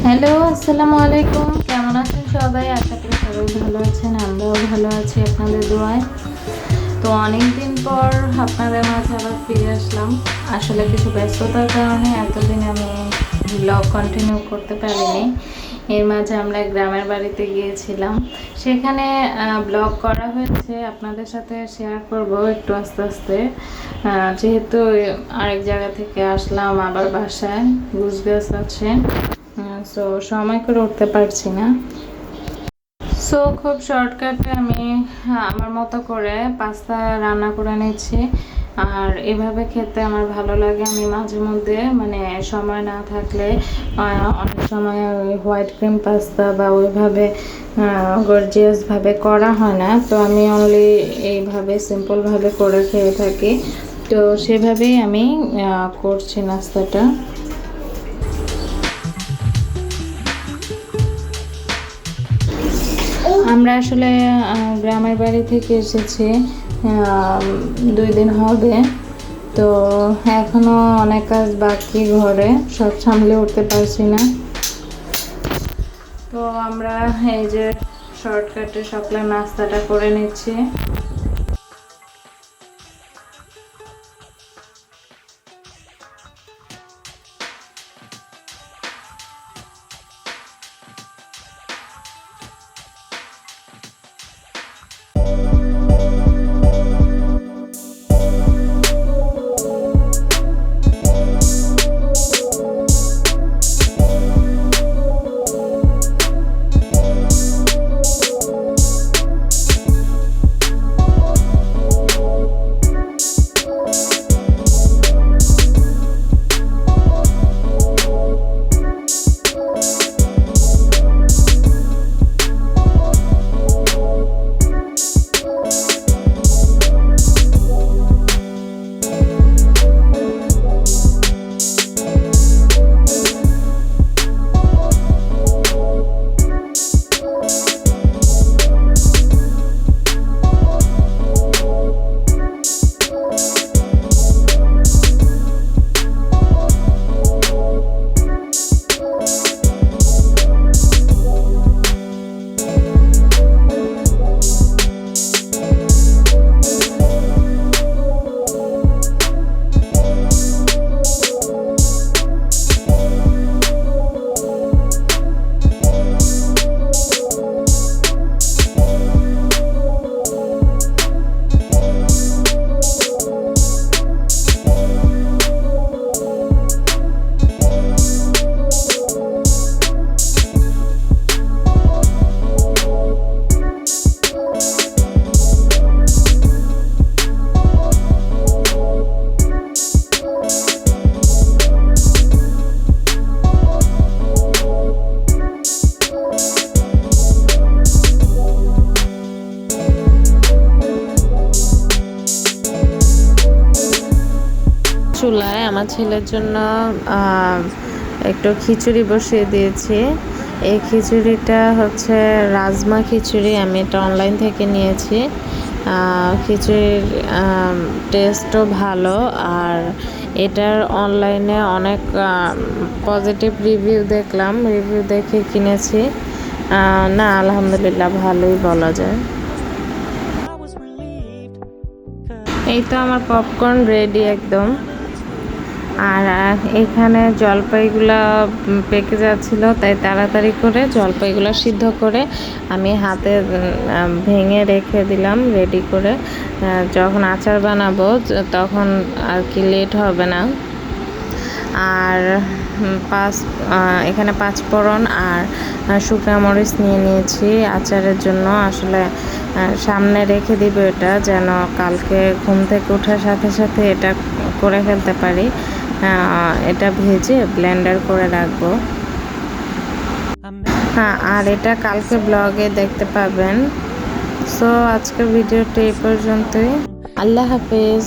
Hello, আসসালামু আলাইকুম। কেমন আছেন সবাই? আশা করি সবাই ভালো আছেন। আমরাও ভালো আছি আপনাদের দোয়ায়। তো অনেকদিন পর আপনাদের মাঝে আবার ফিরে আসলাম। আসলে কিছু ব্যস্ততার কারণে এতদিন আমি ব্লগ কন্টিনিউ করতে পারিনি। এর মাঝে আমরা গ্রামের বাড়িতে গিয়েছিলাম, সেখানে ব্লগ করা হয়েছে, আপনাদের সাথে শেয়ার করব একটু আস্তে আস্তে। যেহেতু আরেক জায়গা থেকে আসলাম আবার বাসায়, গুছগাছ আছে, সো সময় করে উঠতে পারছি না। সো খুব শর্টকাটে আমি আমার মতো করে পাস্তা রান্না করে নিচ্ছি। আর এভাবে খেতে আমার ভালো লাগে। আমি মাঝে মধ্যে মানে সময় না থাকলে অনেক সময় ওই হোয়াইট ক্রিম পাস্তা বা ওইভাবে গর্জিয়াসভাবে করা হয় না, তো আমি অনলি এইভাবে সিম্পলভাবে করে খেয়ে থাকি। তো সেভাবেই আমি করছি নাস্তাটা। আমরা আসলে গ্রামের বাড়ি থেকে এসেছি 2 দিন হবে, তো এখনো অনেক কাজ বাকি, ঘরে সব সামলে উঠতে পারছি না। তো আমরা এই যে শর্টকাটে সকালে নাস্তাটা করে নিচ্ছি। চুলায় আমার ছেলের জন্য একটু খিচুড়ি বসিয়ে দিয়েছি। এই খিচুড়িটা হচ্ছে রাজমা খিচুড়ি, আমি এটা অনলাইন থেকে নিয়েছি। খিচুড়ির টেস্টও ভালো, আর এটার অনলাইনে অনেক পজিটিভ রিভিউ দেখলাম, রিভিউ দেখে কিনেছি। না, আলহামদুলিল্লাহ ভালোই বলা যায়। এই তো আমার পপকর্ন রেডি একদম। আর এখানে জলপাইগুলো পেকে যাচ্ছিল, তাই তাড়াতাড়ি করে জলপাইগুলো সিদ্ধ করে আমি হাতে ভেঙে রেখে দিলাম রেডি করে। যখন আচার বানাবো তখন আর কি লেট হবে না। আর এখানে 5 ফোড়ন আর শুকনো মরিচ নিয়ে নিয়েছি আচারের জন্য। আসলে সামনে রেখে দিব এটা, যেন কালকে ঘুম থেকে ওঠার সাথে সাথে এটা করে ফেলতে পারি। এটা ভেজে ব্লেন্ডার করে রাখবো। হ্যাঁ, আর এটা কালকে ব্লগে দেখতে পাবেন। সো আজকের ভিডিওটি এই পর্যন্তই। আল্লাহ হাফেজ।